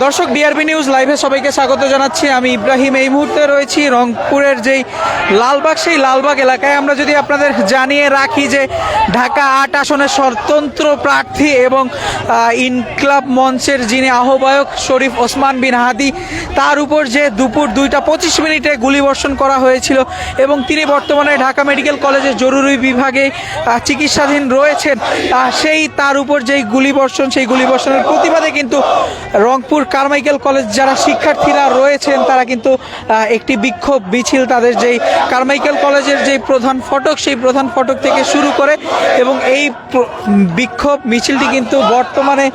দর্শক DRB news লাইভে সবাইকে স্বাগত জানাচ্ছি। আমি ইব্রাহিম। এই মুহূর্তে রয়েছি রংপুরের যেই লালবাগ, সেই লালবাগ এলাকায়। আমরা যদি আপনাদের জানিয়ে রাখি যে ঢাকা ৮ আসনের স্বতন্ত্র প্রার্থী এবং ইনকিলাব মঞ্চের যিনি আহ্বায়ক শরীফ ওসমান বিন হাদি, তার উপর যে দুপুর 2:25 গুলিবর্ষণ করা হয়েছিল এবং তিনি বর্তমানে ঢাকা মেডিকেল কলেজের জরুরি বিভাগে চিকিৎসাধীন রয়েছেন, সেই তার উপর যেই গুলিবর্ষণ, সেই গুলিবর্ষণের প্রতিবাদে কিন্তু রংপুর কারমাইকেল কলেজ যারা শিক্ষার্থীরা রয়েছেন তারা কিন্তু একটি বিক্ষোভ মিছিল, তাদের যেই কারমাইকেল কলেজের যেই প্রধান ফটক, সেই প্রধান ফটক থেকে শুরু করে এবং এই বিক্ষোভ মিছিলটি কিন্তু বর্তমানে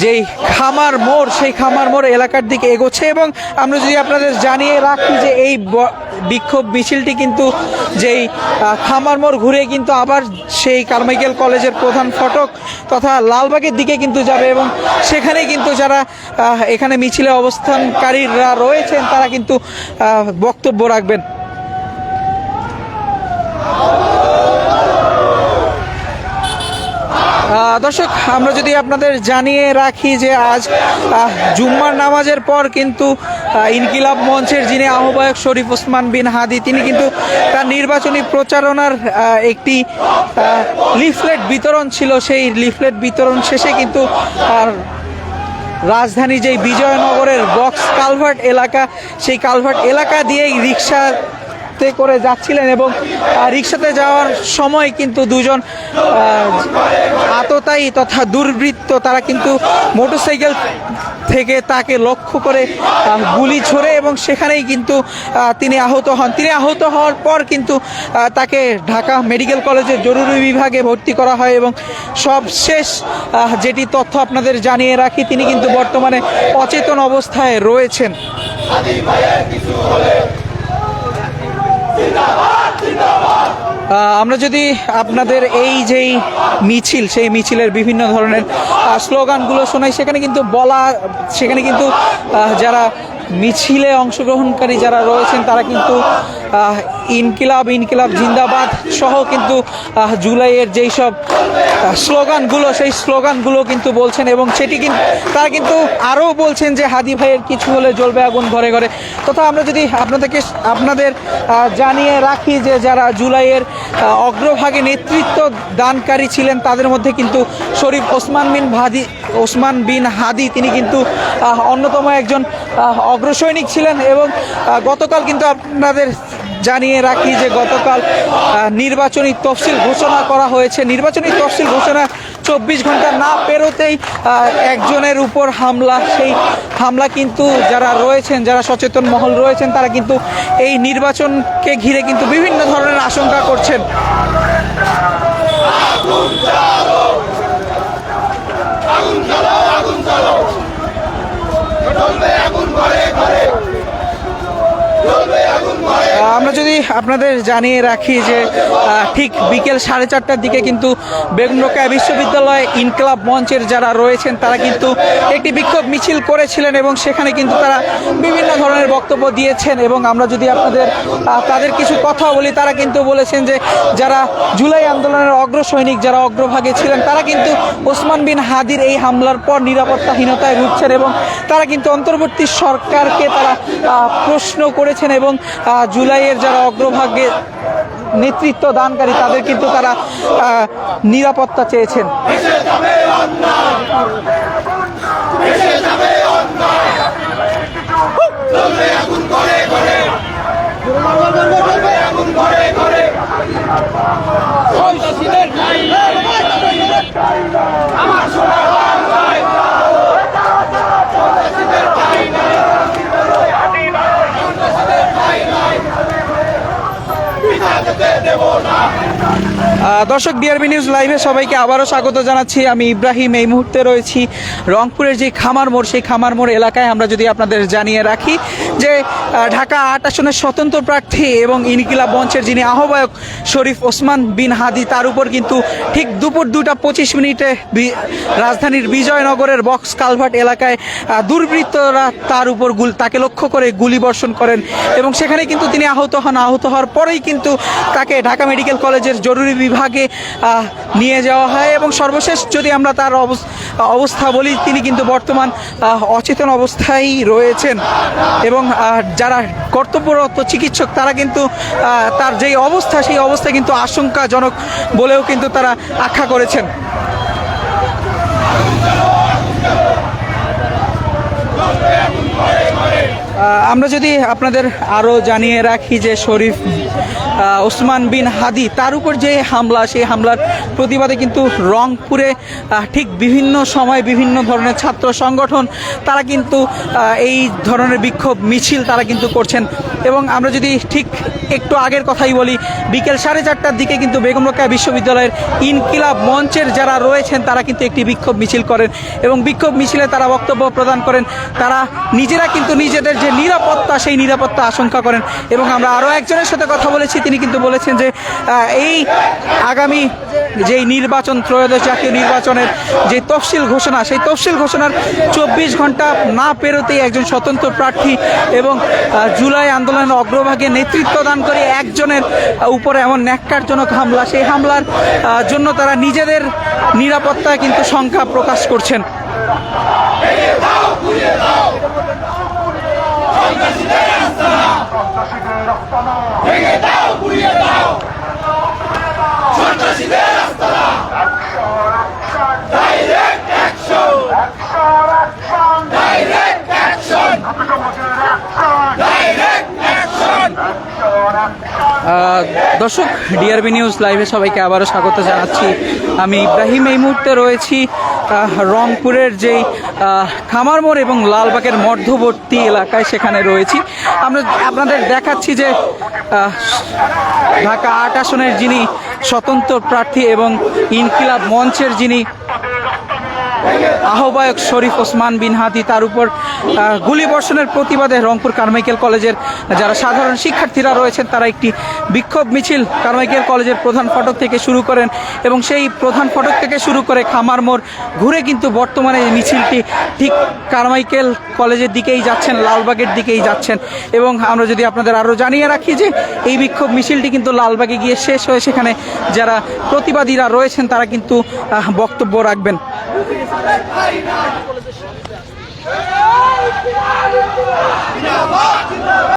যেই খামার মোড়, সেই খামার মোড় এলাকার দিকে এগোচ্ছে। এবং আমরা যদি আপনাদের জানিয়ে রাখি যে এই বিক্ষোভ মিছিলটি কিন্তু যেই খামার মোড় ঘুরে কিন্তু আবার সেই কারমাইকেল কলেজের প্রধান ফটক তথা লালবাগের দিকে কিন্তু যাবে এবং সেখানে কিন্তু যারা এখানে মিছিলে অবস্থানকারীরা রয়েছেন তারা কিন্তু বক্তব্য রাখবেন। দর্শক, আমরা যদি আপনাদের জানিয়ে রাখি যে আজ জুম্মার নামাজের পর কিন্তু ইনকিলাব মঞ্চের যিনি আহ্বায়ক শরীফ ওসমান বিন হাদি, তিনি কিন্তু তার নির্বাচনী প্রচারণার একটি লিফলেট বিতরণ ছিল। সেই লিফলেট বিতরণ শেষে কিন্তু রাজধানী যেই বিজয়নগরের বক্স কালভার্ট এলাকা, সেই কালভার্ট এলাকা দিয়েই রিক্সাতে করে যাচ্ছিলেন এবং রিক্সাতে যাওয়ার সময় কিন্তু দুজন আততায়ী তথা দুর্বৃত্ত তারা কিন্তু মোটরসাইকেল থেকে তাকে লক্ষ্য করে গুলি ছোড়ে এবং সেখানেই কিন্তু তিনি আহত হন। তিনি আহত হওয়ার পর কিন্তু তাকে ঢাকা মেডিকেল কলেজের জরুরি বিভাগে ভর্তি করা হয় এবং সবশেষ যেটি তথ্য আপনাদের জানিয়ে রাখি, তিনি কিন্তু বর্তমানে অচেতন অবস্থায় রয়েছেন। আমরা যদি আপনাদের এই যেই মিছিল, সেই মিছিলের বিভিন্ন ধরনের স্লোগানগুলো শোনাই, সেখানে কিন্তু যারা মিছিলে অংশগ্রহণকারী যারা রয়েছেন তারা কিন্তু ইনকিলাব ইনকিলাব জিন্দাবাদ সহ কিন্তু জুলাইয়ের যেই সব স্লোগানগুলো, সেই স্লোগানগুলো কিন্তু বলছেন এবং সেটি কিন্তু তারা কিন্তু আরও বলছেন যে হাদি ভাইয়ের কিছু হলে জ্বলবে আগুন ঘরে ঘরে। তথা আমরা যদি আপনাদের জানিয়ে রাখি যে যারা জুলাইয়ের অগ্রভাগে নেতৃত্ব দানকারী ছিলেন তাদের মধ্যে কিন্তু শরীফ ওসমান বিন হাদি তিনি কিন্তু অন্যতম একজন অগ্রসৈনিক ছিলেন। এবং গতকাল কিন্তু আপনাদের জানিয়ে রাখি যে গতকাল নির্বাচনী তফসিল ঘোষণা করা হয়েছে। নির্বাচনী তফসিল ঘোষণা 24 ঘন্টা না পেরোতেই একজনের উপর হামলা, সেই হামলা কিন্তু যারা রয়েছেন, যারা সচেতন মহল রয়েছেন তারা কিন্তু এই নির্বাচনকে ঘিরে কিন্তু বিভিন্ন ধরনের আশঙ্কা করছেন। আমরা যদি আপনাদের জানিয়ে রাখি যে ঠিক বিকেল 4:30টার দিকে কিন্তু বেগম রোকেয়া বিশ্ববিদ্যালয় ইনকিলাব মঞ্চের যারা রয়েছেন তারা কিন্তু একটি বিক্ষোভ মিছিল করেছিলেন এবং সেখানে কিন্তু তারা বিভিন্ন ধরনের বক্তব্য দিয়েছেন। এবং আমরা যদি তাদের কিছু কথা বলি, তারা কিন্তু বলেছেন যে যারা জুলাই আন্দোলনের অগ্রসৈনিক, যারা অগ্রভাগে ছিলেন, তারা কিন্তু ওসমান বিন হাদির এই হামলার পর নিরাপত্তাহীনতায় ভুগছেন এবং তারা কিন্তু অন্তর্বর্তী সরকারকে তারা প্রশ্ন করেছেন এবং জুলাইয়ের যারা অগ্রভাগে নেতৃত্ব দানকারী তাদের কিন্তু তারা নিরাপত্তা চেয়েছেন। দর্শক, ডিআরবি নিউজ লাইভে সবাইকে আবারও স্বাগত জানাচ্ছি। আমি ইব্রাহিম। এই মুহূর্তে রয়েছি রংপুরের যে খামার মোড়, সেই খামার মোড় এলাকায়। আমরা যদি আপনাদের জানিয়ে রাখি যে ঢাকা ৮ আসনের স্বতন্ত্র প্রার্থী এবং ইনকিলাব মঞ্চের যিনি আহ্বায়ক শরীফ ওসমান বিন হাদি, তার উপর কিন্তু ঠিক দুপুর 2:25 রাজধানীর বিজয়নগরের বক্স কালভার্ট এলাকায় দুর্বৃত্তরা তার উপর তাকে লক্ষ্য করে গুলিবর্ষণ করেন এবং সেখানে কিন্তু তিনি আহত হন। আহত হওয়ার পরেই কিন্তু তাকে ঢাকা মেডিকেল কলেজের জরুরি বিভাগ অগ্রভাগে নিয়ে যাওয়া হয় এবং সর্বশেষ যদি আমরা তার অবস্থা বলি, তিনি কিন্তু বর্তমান অচেতন অবস্থায় রয়েছেন এবং যারা কর্তব্যরত চিকিৎসক তারা কিন্তু তার যেই অবস্থা সেই অবস্থা কিন্তু আশঙ্কাজনক বলেও কিন্তু তারা আখ্যা করেছেন। আমরা যদি আপনাদের আরও জানিয়ে রাখি যে শরীফ ওসমান বিন হাদি তার উপর যে হামলা, সেই হামলার প্রতিবাদে কিন্তু রংপুরে ঠিক বিভিন্ন সময় বিভিন্ন ধরনের ছাত্র সংগঠন তারা কিন্তু এই ধরনের বিক্ষোভ মিছিল তারা কিন্তু করছেন। এবং আমরা যদি ঠিক একটু আগের কথাই বলি, বিকেল 4:30টার দিকে কিন্তু বেগম রোকেয়া বিশ্ববিদ্যালয়ের ইনকিলাব মঞ্চের যারা রয়েছেন তারা কিন্তু একটি বিক্ষোভ মিছিল করেন এবং বিক্ষোভ মিছিলে তারা বক্তব্য প্রদান করেন। তারা নিজেরা কিন্তু নিজেদের যে নিরাপত্তা সেই নিরাপত্তা আশঙ্কা করেন। এবং আমরা আরও একজনের সাথে কথা বলেছি, তিনি কিন্তু বলেছেন যে এই আগামী যেই নির্বাচন, ত্রয়োদশ জাতীয় নির্বাচনের যে তফসিল ঘোষণা, সেই তফসিল ঘোষণার 24 ঘন্টা না পেরোতেই একজন স্বতন্ত্র প্রার্থী এবং জুলাই আন্দোলনের অগ্রভাগে নেতৃত্ব দান করে একজনের উপরে এমন ন্যাক্কারজনক হামলা, সেই হামলার জন্য তারা নিজেদের নিরাপত্তায় কিন্তু শঙ্কা প্রকাশ করছেন। দর্শক, ডিআরবি নিউজ লাইভে সবাইকে আবারও স্বাগত জানাচ্ছি। আমি ইব্রাহিম এই মুহূর্তে রয়েছি রংপুরের যেই খামার মোড় এবং লালবাগের মধ্যবর্তী এলাকায়, সেখানে রয়েছি। আমরা আপনাদের দেখাচ্ছি যে ঢাকা ৮ আসনের যিনি স্বতন্ত্র প্রার্থী এবং ইনকিলাব মঞ্চের যিনি আহ্বায়ক শরীফ ওসমান বিন হাদি, তার উপর গুলিবর্ষণের প্রতিবাদে রংপুর কারমাইকেল কলেজের যারা সাধারণ শিক্ষার্থীরা রয়েছেন তারা একটি বিক্ষোভ মিছিল কারমাইকেল কলেজের প্রধান ফটক থেকে শুরু করেন এবং সেই প্রধান ফটক থেকে শুরু করে খামার মোড় ঘুরে কিন্তু বর্তমানে মিছিলটি ঠিক কারমাইকেল কলেজের দিকেই যাচ্ছেন, লালবাগের দিকেই যাচ্ছেন। এবং আমরা যদি আপনাদের আরও জানিয়ে রাখি যে এই বিক্ষোভ মিছিলটি কিন্তু লালবাগে গিয়ে শেষ হয়ে সেখানে যারা প্রতিবাদীরা রয়েছেন তারা কিন্তু বক্তব্য রাখবেন। জিন্দাবাদ